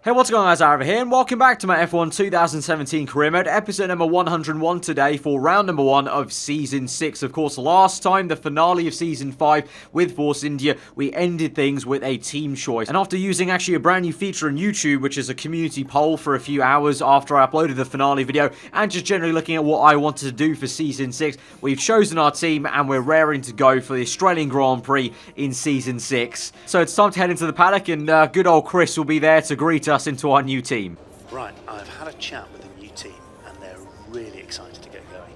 Hey, what's going on guys, aarava here, and welcome back to my F1 2017 career mode, episode number 101 today for round number 1 of Season 6. Of course, last time, the finale of Season 5 with Force India, we ended things with a team choice. And after using actually a brand new feature on YouTube, which is a community poll for a few hours after I uploaded the finale video, and just generally looking at what I wanted to do for Season 6, we've chosen our team, and we're raring to go for the Australian Grand Prix in Season 6. So it's time to head into the paddock, and good old Chris will be there to greet us into our new team. Right, I've had a chat with the new team and they're really excited to get going.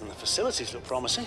And the facilities look promising.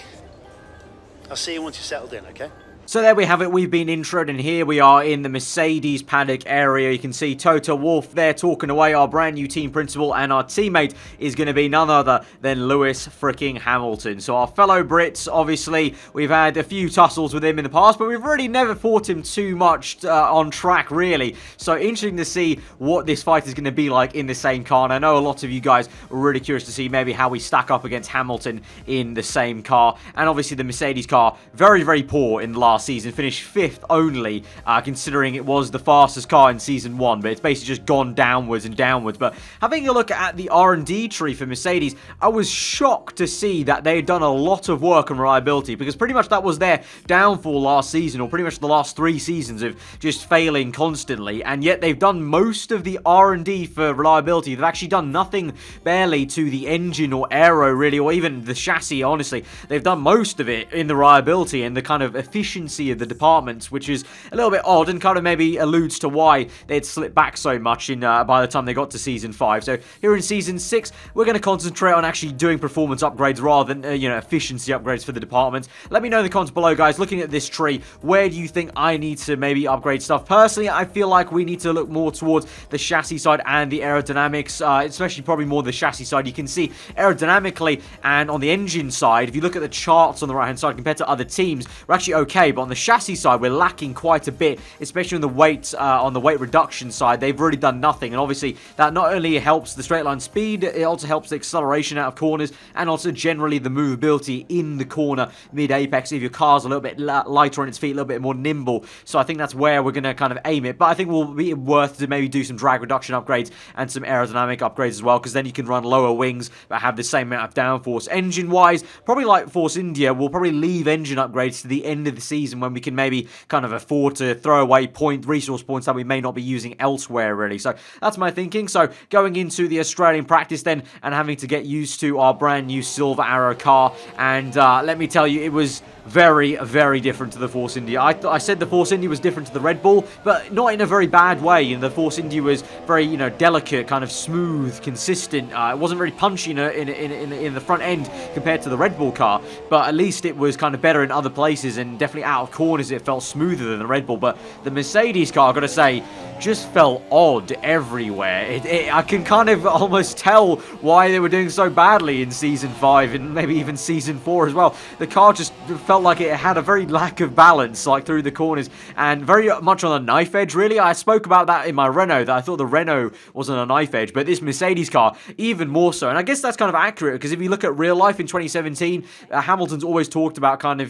I'll see you once you're settled in, okay? So there we have it, we've been introed, and here we are in the Mercedes paddock area. You can see Toto Wolff there talking away, our brand new team principal, and our teammate is going to be none other than Lewis freaking Hamilton. So our fellow Brits, obviously, we've had a few tussles with him in the past, but we've really never fought him too much on track, really. So interesting to see what this fight is going to be like in the same car, and I know a lot of you guys are really curious to see maybe how we stack up against Hamilton in the same car. And obviously the Mercedes car, very, very poor in the last season, finished 5th only, considering it was the fastest car in Season 1, but it's basically just gone downwards and downwards. But having a look at the R&D tree for Mercedes, I was shocked to see that they had done a lot of work on reliability, because pretty much that was their downfall last season, or pretty much the last 3 seasons of just failing constantly, and yet they've done most of the R&D for reliability. They've actually done nothing barely to the engine or aero, really, or even the chassis, honestly. They've done most of it in the reliability and the kind of efficiency of the departments, which is a little bit odd and kind of maybe alludes to why they'd slipped back so much in by the time they got to Season 5. So here in Season 6, we're going to concentrate on actually doing performance upgrades rather than, efficiency upgrades for the departments. Let me know in the comments below, guys, looking at this tree, where do you think I need to maybe upgrade stuff? Personally, I feel like we need to look more towards the chassis side and the aerodynamics, especially probably more the chassis side. You can see aerodynamically and on the engine side, if you look at the charts on the right-hand side compared to other teams, we're actually okay, but on the chassis side, we're lacking quite a bit, especially on the weight reduction side. They've really done nothing, and obviously that not only helps the straight line speed, it also helps the acceleration out of corners, and also generally the movability in the corner mid-apex if your car's a little bit lighter on its feet, a little bit more nimble. So I think that's where we're going to kind of aim it, but I think we'll be worth to maybe do some drag reduction upgrades and some aerodynamic upgrades as well, because then you can run lower wings but have the same amount of downforce. Engine-wise, probably like Force India, we'll probably leave engine upgrades to the end of the season when we can maybe kind of afford to throw away resource points that we may not be using elsewhere, really. So that's my thinking. So going into the Australian practice then, and having to get used to our brand new Silver Arrow car, and let me tell you, it was very, very different to the Force India. I said the Force India was different to the Red Bull, but not in a very bad way. The Force India was very, delicate, kind of smooth, consistent. It wasn't very punchy in the front end compared to the Red Bull car, but at least it was kind of better in other places, and definitely out of corners it felt smoother than the Red Bull. But the Mercedes car, I've got to say, just felt odd everywhere. I can kind of almost tell why they were doing so badly in Season 5 and maybe even Season 4 as well. The car just felt like it had a very lack of balance, like through the corners, and very much on a knife edge, really. I spoke about that in my Renault, that I thought the Renault was on a knife edge, but this Mercedes car, even more so. And I guess that's kind of accurate, because if you look at real life in 2017, Hamilton's always talked about kind of,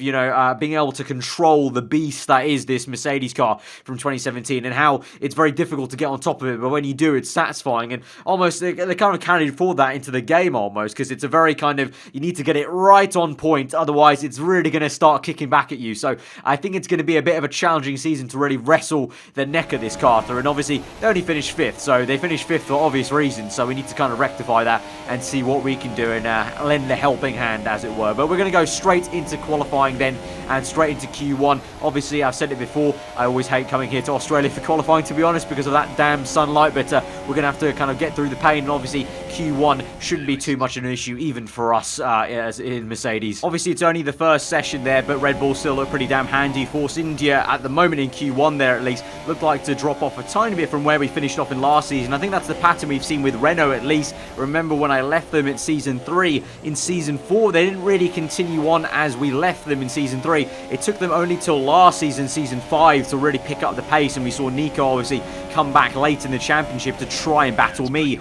being able to control the beast that is this Mercedes car from 2017, and how it's very difficult to get on top of it, but when you do, it's satisfying. And almost they kind of carried forward that into the game almost, because it's a very kind of, you need to get it right on point, otherwise it's really going to start kicking back at you. So I think it's going to be a bit of a challenging season to really wrestle the neck of this car through. And obviously they only finished 5th, so they finished 5th for obvious reasons, so we need to kind of rectify that and see what we can do and lend a helping hand, as it were. But we're going to go straight into qualifying then, and straight into Q1. Obviously, I've said it before, I always hate coming here to Australia for qualifying, to be honest, because of that damn sunlight, but we're going to have to kind of get through the pain, and obviously Q1 shouldn't be too much of an issue, even for us as in Mercedes. Obviously, it's only the first session there, but Red Bull still look pretty damn handy. Force India, at the moment in Q1 there at least, looked like to drop off a tiny bit from where we finished off in last season. I think that's the pattern we've seen with Renault at least. Remember when I left them at Season 3, in Season 4, they didn't really continue on as we left them in Season 3. It took them only till last season, Season 5, to really pick up the pace, and we saw Nico obviously come back late in the championship to try and battle me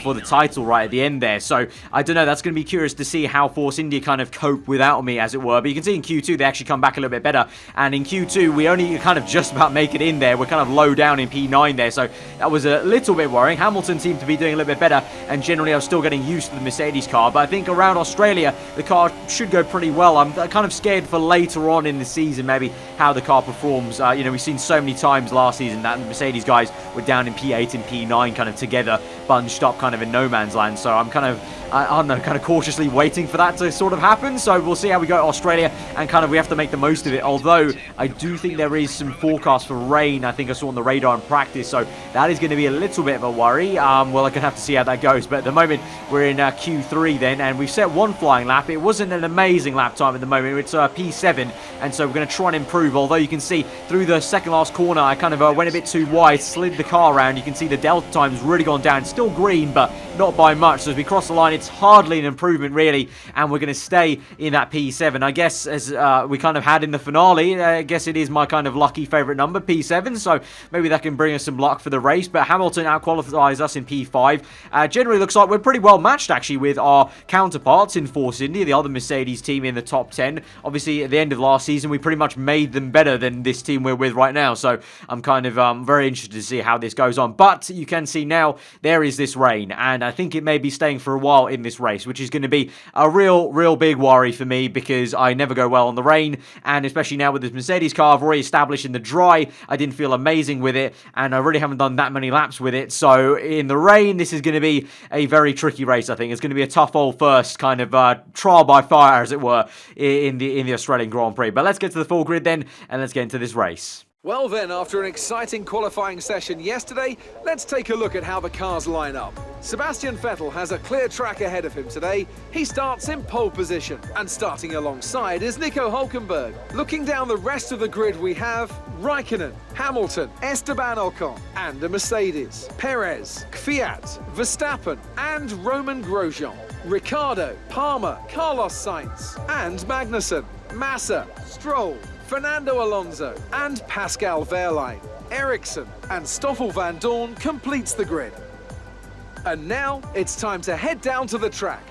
for the title right at the end there. So I don't know, that's going to be curious to see how Force India kind of cope without me, as it were. But you can see in Q2 they actually come back a little bit better, and in Q2 we only kind of just about make it in there. We're kind of low down in P9 there, so that was a little bit worrying. Hamilton seemed to be doing a little bit better, and generally I was still getting used to the Mercedes car. But I think around Australia the car should go pretty well. I'm kind of scared for later on in the season maybe how the car performs. You know, we've seen so many times last season that the Mercedes guys were down in P8 and P9 kind of together, bunched up kind of in no man's land. So I'm kind of, I don't know, kind of cautiously waiting for that to sort of happen. So we'll see how we go at Australia, and kind of we have to make the most of it. Although I do think there is some forecast for rain, I think I saw on the radar in practice, so that is going to be a little bit of a worry. Well, I'm going to have to see how that goes. But at the moment we're in Q3 then, and we've set one flying lap. It wasn't an amazing lap time at the moment. It's P7, and so we're going to try and improve. Although you can see through the second last corner I kind of went a bit too wide, slid the car around. You can see the delta time's really gone down. It's still green, but not by much. So as we cross the line, it's hardly an improvement really, and we're going to stay in that P7. I guess as we kind of had in the finale, I guess it is my kind of lucky favourite number, P7, so maybe that can bring us some luck for the race. But Hamilton outqualifies us in P5. Generally looks like we're pretty well matched actually with our counterparts in Force India, the other Mercedes team in the top 10. Obviously at the end of last season we pretty much made them better than this team we're with right now, so I'm kind of very interested to see how this goes on. But you can see now there is this rain, and I think it may be staying for a while in this race, which is going to be a real big worry for me, because I never go well on the rain, and especially now with this Mercedes car I've already established in the dry, I didn't feel amazing with it, and I really haven't done that many laps with it. So in the rain this is going to be a very tricky race. I think it's going to be a tough old first kind of trial by fire, as it were, in the Australian Grand Prix. But let's get to the full grid then, and let's get into this race. Well then, after an exciting qualifying session yesterday, let's take a look at how the cars line up. Sebastian Vettel has a clear track ahead of him today. He starts in pole position, and starting alongside is Nico Hülkenberg. Looking down the rest of the grid, we have Raikkonen, Hamilton, Esteban Ocon, and a Mercedes, Perez, Kvyat, Verstappen, and Roman Grosjean, Ricciardo, Palmer, Carlos Sainz, and Magnussen, Massa, Stroll, Fernando Alonso, and Pascal Wehrlein. Ericsson and Stoffel van Dorn completes the grid. And now it's time to head down to the track.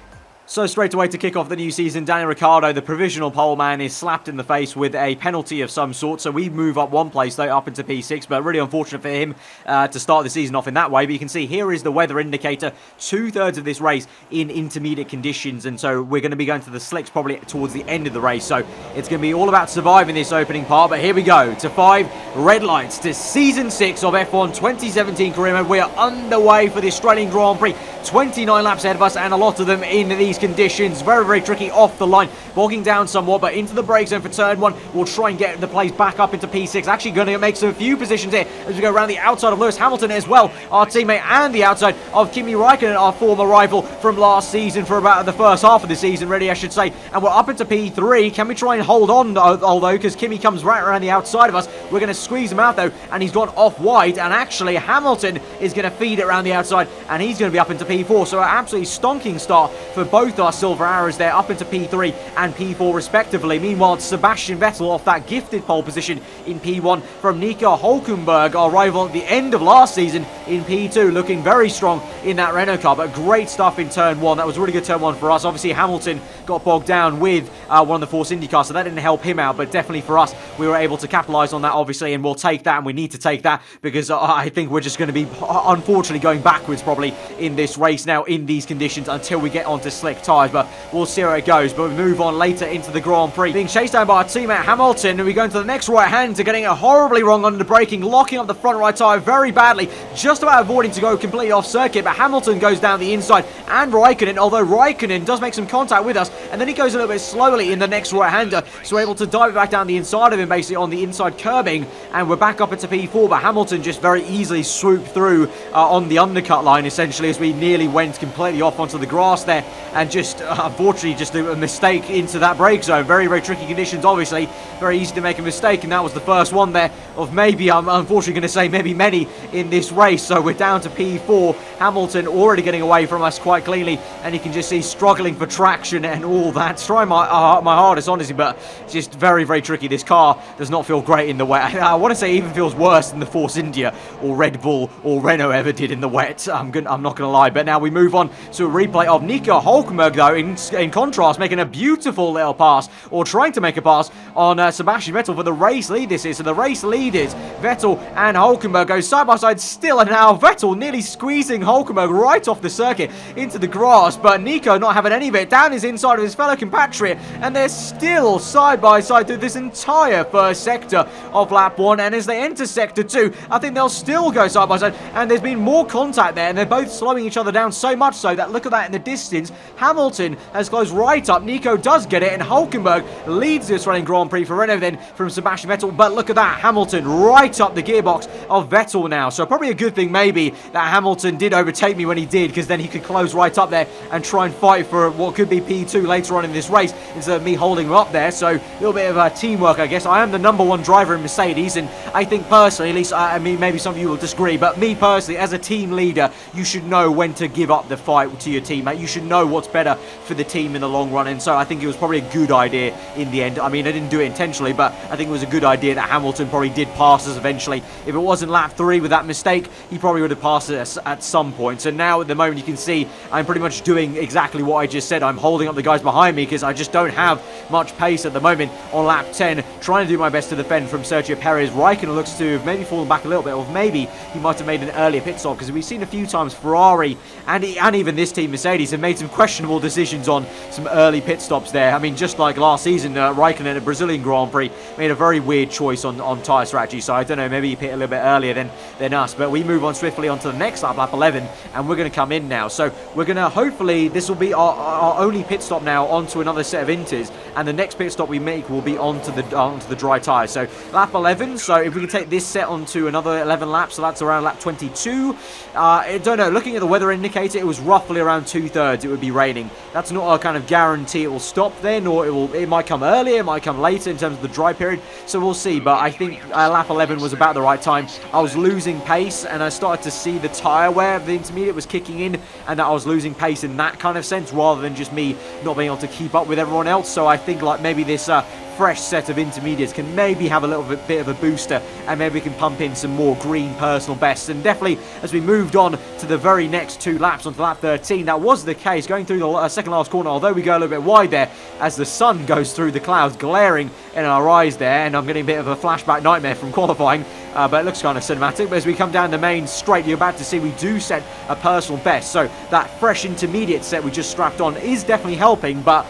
So straight away to kick off the new season, Daniel Ricciardo, the provisional pole man, is slapped in the face with a penalty of some sort. So we move up one place, though, up into P6. But really unfortunate for him to start the season off in that way. But you can see here is the weather indicator. 2/3 of this race in intermediate conditions. And so we're going to be going to the slicks probably towards the end of the race. So it's going to be all about surviving this opening part. But here we go to 5 red lights to Season 6 of F1 2017 career mode. We are underway for the Australian Grand Prix. 29 laps ahead of us, and a lot of them in these conditions. Very tricky off the line, bogging down somewhat, but into the brake zone for turn 1. We'll try and get the place back up into P6. Actually going to make some few positions here as we go around the outside of Lewis Hamilton as well, our teammate, and the outside of Kimi Raikkonen, our former rival from last season, for about the first half of the season, really, I should say. And we're up into P3. Can we try and hold on, although, because Kimi comes right around the outside of us. We're going to squeeze him out, though, and he's gone off wide, and actually Hamilton is going to feed it around the outside, and he's going to be up into P4. So an absolutely stonking start for both our silver arrows there, up into P3 and P4 respectively. Meanwhile, Sebastian Vettel off that gifted pole position in P1 from Nico Hülkenberg, our rival at the end of last season, in P2, looking very strong in that Renault car. But great stuff in turn 1. That was a really good turn 1 for us. Obviously Hamilton got bogged down with one of the Force India cars, so that didn't help him out, but definitely for us we were able to capitalise on that, obviously, and we'll take that, and we need to take that, because I think we're just going to be unfortunately going backwards probably in this race now in these conditions until we get onto slick tyres. But we'll see how it goes. But we move on later into the Grand Prix, being chased down by our teammate Hamilton, and we go into the next right hand to getting it horribly wrong under the braking, locking up the front right tyre very badly, just about avoiding to go completely off circuit. But Hamilton goes down the inside, and Raikkonen, although Raikkonen does make some contact with us, and then he goes a little bit slowly in the next right hander, so we're able to dive it back down the inside of him, basically on the inside curbing, and we're back up into P4. But Hamilton just very easily swooped through on the undercut line, essentially, as we nearly nearly went completely off onto the grass there, and just unfortunately just a mistake into that brake zone. Very, very tricky conditions, obviously. Very easy to make a mistake, and that was the first one there of maybe, I'm unfortunately going to say maybe many in this race. So we're down to P4. Hamilton already getting away from us quite cleanly, and you can just see struggling for traction and all that. Trying my hardest, honestly, but it's just very, very tricky. This car does not feel great in the wet. I want to say it even feels worse than the Force India or Red Bull or Renault ever did in the wet. I'm not going to lie. But now we move on to a replay of Nico Hülkenberg, though, in contrast, making a beautiful little pass, or trying to make a pass on Sebastian Vettel for the race lead. This is so the race leaders, Vettel and Hülkenberg, go side by side still, and now Vettel nearly squeezing Hülkenberg right off the circuit into the grass, but Nico not having any of it, down his inside of his fellow compatriot, and they're still side by side through this entire first sector of lap 1, and as they enter sector 2, I think they'll still go side by side, and there's been more contact there, and they're both slowing each other down so much so that, look at that in the distance, Hamilton has closed right up, Nico does get it, and Hülkenberg leads this running Grand Prix for Renault then from Sebastian Vettel, but look at that, Hamilton right up the gearbox of Vettel now, so probably a good thing maybe that Hamilton did overtake me when he did, because then he could close right up there and try and fight for what could be P2 later on in this race, instead of me holding him up there. So a little bit of teamwork, I guess. I am the #1 driver in Mercedes, and I think personally, at least, I mean, maybe some of you will disagree, but me personally, as a team leader, you should know when to give up the fight to your teammate. You should know what's better for the team in the long run, and so I think it was probably a good idea in the end. I mean, I didn't do it intentionally, but I think it was a good idea that Hamilton probably did pass us eventually. If it wasn't lap 3 with that mistake, he probably would have passed us at some point. So now at the moment you can see I'm pretty much doing exactly what I just said. I'm holding up the guys behind me because I just don't have much pace at the moment on lap 10, trying to do my best to defend from Sergio Perez. Raikkonen looks to have maybe fallen back a little bit, or maybe he might have made an earlier pit stop, because we've seen a few times Ferrari and even this team Mercedes have made some questionable decisions on some early pit stops there. I mean, just like last season, Raikkonen at a Brazilian Grand Prix made a very weird choice on tyre strategy, so I don't know, maybe he pit a little bit earlier than us, but we move on swiftly onto the next lap, lap 11, and we're going to come in now. So we're going to, hopefully, this will be our only pit stop now onto another set of inters, and the next pit stop we make will be onto the dry tyres. So lap 11, so if we can take this set onto another 11 laps, so that's around lap 22. I don't know, looking at the weather indicator, it was roughly around 2/3 it would be raining. That's not a kind of guarantee it will stop then, or it might come earlier, it might come later in terms of the dry period, so we'll see. But I think lap 11 was about the right time. I was losing pace, and I started to see the tyre wear of the intermediate was kicking in, and that I was losing pace in that kind of sense, rather than just me not being able to keep up with everyone else. So I think like maybe this fresh set of intermediates can maybe have a little bit of a booster, and maybe we can pump in some more green personal bests. And definitely as we moved on to the very next 2 laps onto lap 13, that was the case, going through the second last corner, although we go a little bit wide there as the sun goes through the clouds, glaring in our eyes there, and I'm getting a bit of a flashback nightmare from qualifying. But it looks kind of cinematic. But as we come down the main straight, you're about to see we do set a personal best. So that fresh intermediate set we just strapped on is definitely helping, but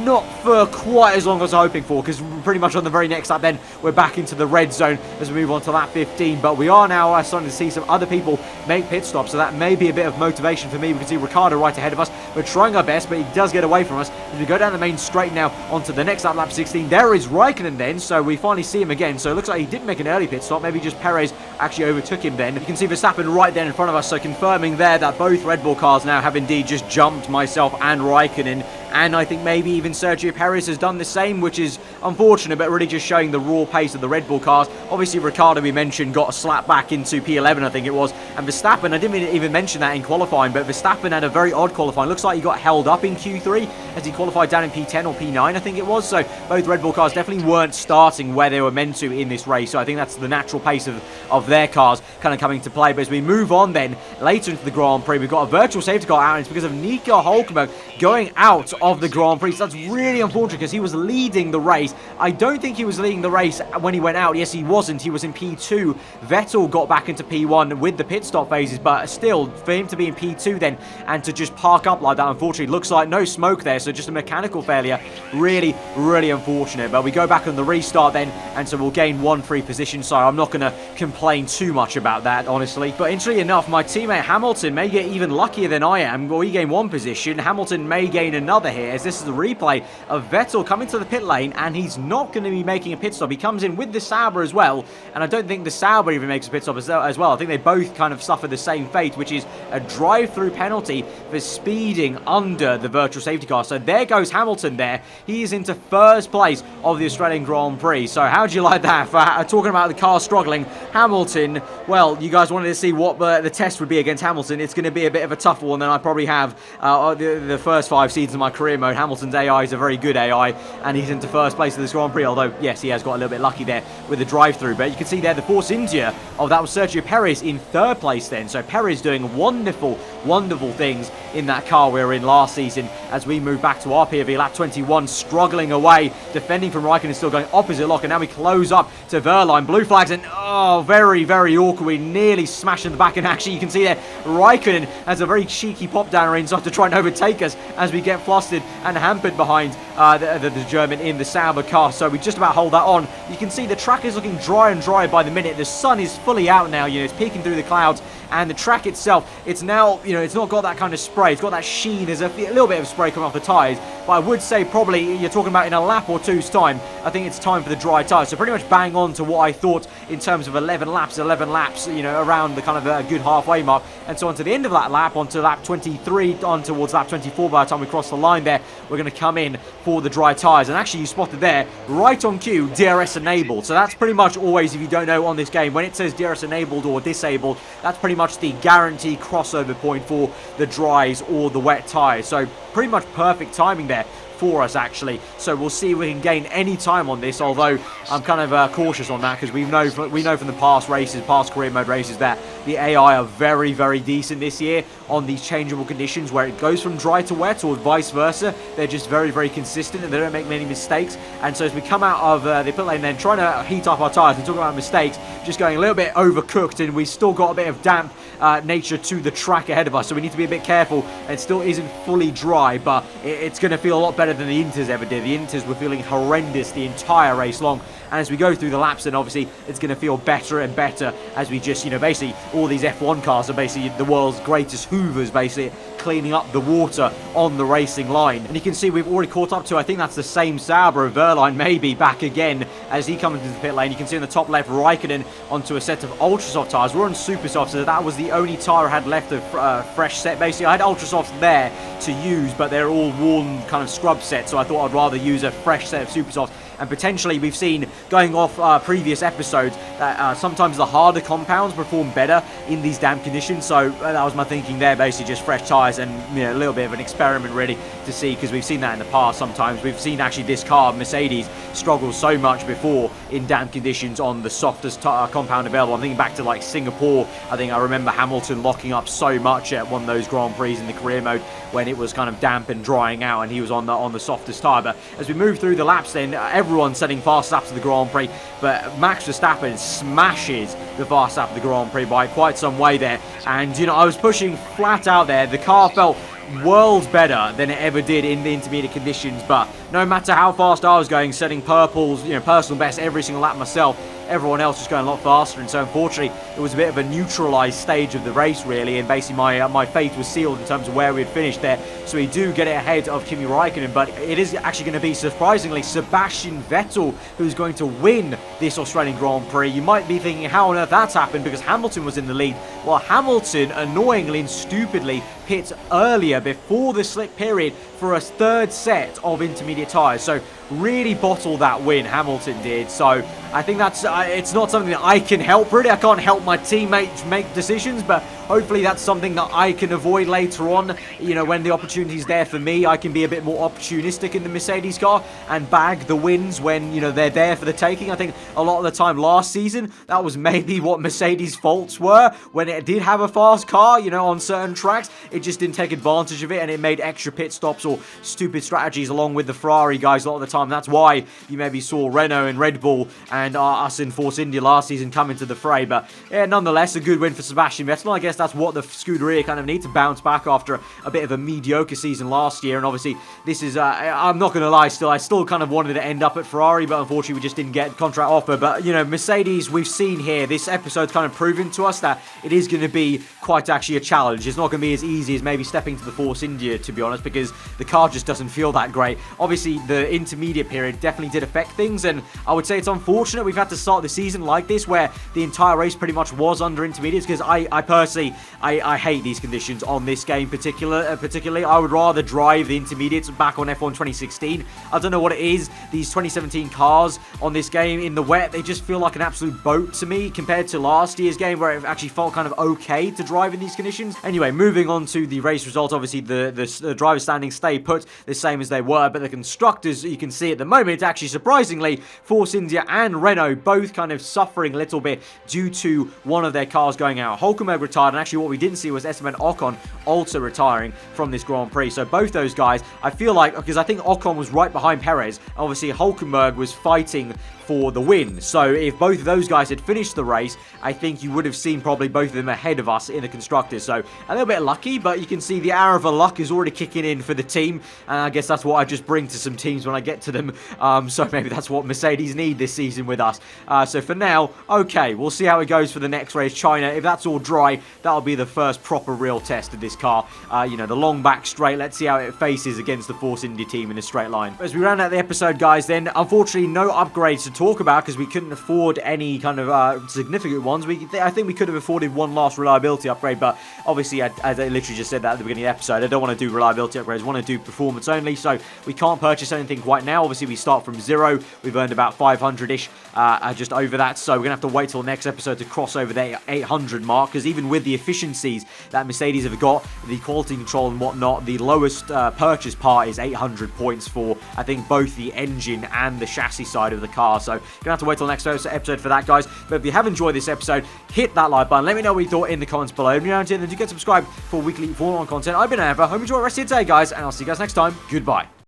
not for quite as long as I was hoping for, because pretty much on the very next lap then we're back into the red zone as we move on to lap 15. But we are now starting to see some other people make pit stops, so that may be a bit of motivation for me. We can see Ricciardo right ahead of us. We're trying our best, but he does get away from us. As we go down the main straight now onto the next lap, lap 16, there is Raikkonen then, so we finally see him again. So it looks like he didn't make an early pit stop, maybe just Perez actually overtook him then. You can see Verstappen right there in front of us, so confirming there that both Red Bull cars now have indeed just jumped myself and Raikkonen. And I think maybe even Sergio Perez has done the same, which is unfortunate, but really just showing the raw pace of the Red Bull cars. Obviously, Ricciardo, we mentioned, got a slap back into P11, I think it was. And Verstappen, I didn't even mention that in qualifying, but Verstappen had a very odd qualifying. Looks like he got held up in Q3 as he qualified down in P10 or P9, I think it was. So both Red Bull cars definitely weren't starting where they were meant to in this race. So I think that's the natural pace of their cars kind of coming to play. But as we move on then, later into the Grand Prix, we've got a virtual safety car out, and it's because of Nico Hülkenberg going out of the Grand Prix. So that's really unfortunate, because he was leading the race. I don't think he was leading the race when he went out. Yes, he wasn't. He was in P2. Vettel got back into P1 with the pit stop phases, but still, for him to be in P2 then, and to just park up like that, unfortunately, looks like no smoke there, so just a mechanical failure. Really, really unfortunate. But we go back on the restart then, and so we'll gain 1 free position, so I'm not going to complain too much about that, honestly. But interestingly enough, my teammate Hamilton may get even luckier than I am. Well, he gained 1 position. Hamilton may gain another here, as this is a replay of Vettel coming to the pit lane, and he's not going to be making a pit stop. He comes in with the Sauber as well, and I don't think the Sauber even makes a pit stop as well. I think they both kind of suffer the same fate, which is a drive-through penalty for speeding under the virtual safety car. So there goes Hamilton there. He is into first place of the Australian Grand Prix. So how do you like that? For talking about the car struggling, Hamilton, well, you guys wanted to see what the test would be against Hamilton. It's going to be a bit of a tougher one than I probably have the first 5 seasons of my career mode. Hamilton's AI is a very good AI, and he's into first place of this Grand Prix, although, yes, he has got a little bit lucky there with the drive-through. But you can see there the Force India, that was Sergio Perez in 3rd place then. So Perez doing wonderful, wonderful things in that car we were in last season. As we move back to our POV, lap 21, struggling away, defending from Raikkonen, still going opposite lock, and now we close up to Verline. Blue flags, and oh, very, very awkward. We nearly smashed in the back, and actually you can see there Raikkonen has a very cheeky pop down inside to try and overtake us as we get flustered and hampered behind the German in the Sauber car. So we just about hold that on. You can see the track is looking dry and dry by the minute. The sun is fully out now, it's peeking through the clouds, and the track itself, it's now, it's not got that kind of spray. It's got that sheen. There's a little bit of spray coming off the tyres, but I would say probably you're talking about in a lap or two's time, I think it's time for the dry tyres. So pretty much bang on to what I thought in terms of 11 laps, around the kind of a good halfway mark. And so onto the end of that lap, onto lap 23, on towards lap 24 by the time we cross the line there, we're going to come in for the dry tyres. And actually you spotted there, right on cue, DRS enabled. So that's pretty much always, if you don't know on this game, when it says DRS enabled or disabled, that's pretty much the guaranteed crossover point for the dries or the wet tyres. So pretty much perfect timing there for us, actually. So we'll see if we can gain any time on this, although I'm kind of cautious on that, because we know from the past races, past career mode races, that the AI are very, very decent this year on these changeable conditions where it goes from dry to wet or vice versa. They're just very, very consistent and they don't make many mistakes. And so as we come out of the pit lane then, trying to heat up our tyres and talking about mistakes, just going a little bit overcooked, and we still got a bit of damp nature to the track ahead of us, so we need to be a bit careful. It still isn't fully dry, but it's going to feel a lot better than the Inters ever did. The Inters were feeling horrendous the entire race long, and as we go through the laps, then obviously it's going to feel better and better as we just, basically all these F1 cars are basically the world's greatest hoovers, basically cleaning up the water on the racing line. And you can see we've already caught up to, I think that's the same Sauber of Verline, maybe back again as he comes into the pit lane. You can see in the top left Raikkonen onto a set of ultra soft tyres. We're on super soft, so that was the only tyre I had left of fresh set. Basically I had ultra softs there to use, but they're all worn kind of scrub sets, so I thought I'd rather use a fresh set of super softs. And potentially we've seen, going off previous episodes, that sometimes the harder compounds perform better in these damp conditions. So that was my thinking there, basically just fresh tyres and a little bit of an experiment really to see, because we've seen that in the past sometimes. We've seen actually this car, Mercedes, struggle so much before in damp conditions on the softest compound available. I'm thinking back to like Singapore. I remember Hamilton locking up so much at one of those Grand Prix in the career mode when it was kind of damp and drying out, and he was on the softest tyre. But as we move through the laps then, everyone's setting fast laps of the Grand Prix, but Max Verstappen smashes the fast lap of the Grand Prix by quite some way there. And I was pushing flat out there. The car felt worlds better than it ever did in the intermediate conditions, but no matter how fast I was going, setting purples, personal best every single lap myself, everyone else was going a lot faster. And so unfortunately it was a bit of a neutralized stage of the race really, and basically my fate was sealed in terms of where we'd finished there. So we do get it ahead of Kimi Raikkonen, but it is actually going to be, surprisingly, Sebastian Vettel who's going to win this Australian Grand Prix. You might be thinking how on earth that's happened, because Hamilton was in the lead. Well, Hamilton annoyingly and stupidly pit earlier before the slick period for a third set of intermediate tyres. So really bottled that win, Hamilton did. So I think that's it's not something that I can help really. I can't help my teammates make decisions, but hopefully that's something that I can avoid later on. When the opportunity's there for me, I can be a bit more opportunistic in the Mercedes car and bag the wins when they're there for the taking. I think a lot of the time last season that was maybe what Mercedes' faults were. When it did have a fast car, on certain tracks, it just didn't take advantage of it, and it made extra pit stops or stupid strategies along with the Ferrari guys a lot of the time. That's why you maybe saw Renault and Red Bull and us in Force India last season come into the fray. But yeah, nonetheless, a good win for Sebastian Vettel. I guess that's what the Scuderia kind of need to bounce back after a bit of a mediocre season last year. And obviously, this is, I'm not going to lie, I still kind of wanted to end up at Ferrari, but unfortunately, we just didn't get a contract offer. But, you know, Mercedes, we've seen here, this episode's kind of proven to us that it is going to be quite actually a challenge. It's not going to be as easy as maybe stepping to the Force India, to be honest, because the car just doesn't feel that great. Obviously, the intermediate period definitely did affect things, and I would say it's unfortunate we've had to start the season like this, where the entire race pretty much was under intermediates, because I personally, I hate these conditions on this game particularly. I would rather drive the intermediates back on F1 2016. I don't know what it is, these 2017 cars on this game in the wet, they just feel like an absolute boat to me compared to last year's game, where it actually felt kind of okay to drive in these conditions. Anyway, moving on to the race results, obviously the driver's standings stay put the same as they were, but the constructors, you can see at the moment, it's actually surprisingly Force India and Renault both kind of suffering a little bit due to one of their cars going out. Hulkenberg retired, and actually what we didn't see was Esteban Ocon also retiring from this Grand Prix. So both those guys, I feel like, because I think Ocon was right behind Perez, obviously Hulkenberg was fighting for the win. So if both of those guys had finished the race, I think you would have seen probably both of them ahead of us in the constructors. So a little bit lucky, but you can see the aarava luck is already kicking in for the team, and I guess that's what I just bring to some teams when I get to them. So maybe that's what Mercedes need this season with us. So for now, okay, we'll see how it goes for the next race, China. If that's all dry, that'll be the first proper real test of this car. You know, the long back straight, let's see how it faces against the Force India team in a straight line. As we round out the episode, guys, then unfortunately no upgrades to talk about because we couldn't afford any kind of significant ones. I think we could have afforded one last reliability upgrade, but obviously, as I literally just said that at the beginning of the episode, I don't want to do reliability upgrades, I want to do performance only, so we can't purchase anything right now. Obviously, we start from zero. We've earned about 500-ish, just over that, so we're going to have to wait till next episode to cross over the 800 mark, because even with the efficiencies that Mercedes have got, the quality control and whatnot, the lowest purchase part is 800 points for, I think, both the engine and the chassis side of the car, so you're going to have to wait till next episode for that, guys. But if you have enjoyed this episode, hit that like button, let me know what you thought in the comments below, and then do get subscribed for weekly Formula 1 content. I've been Aarava, hope you enjoy the rest of your day, guys, and I'll see you guys next time. Goodbye.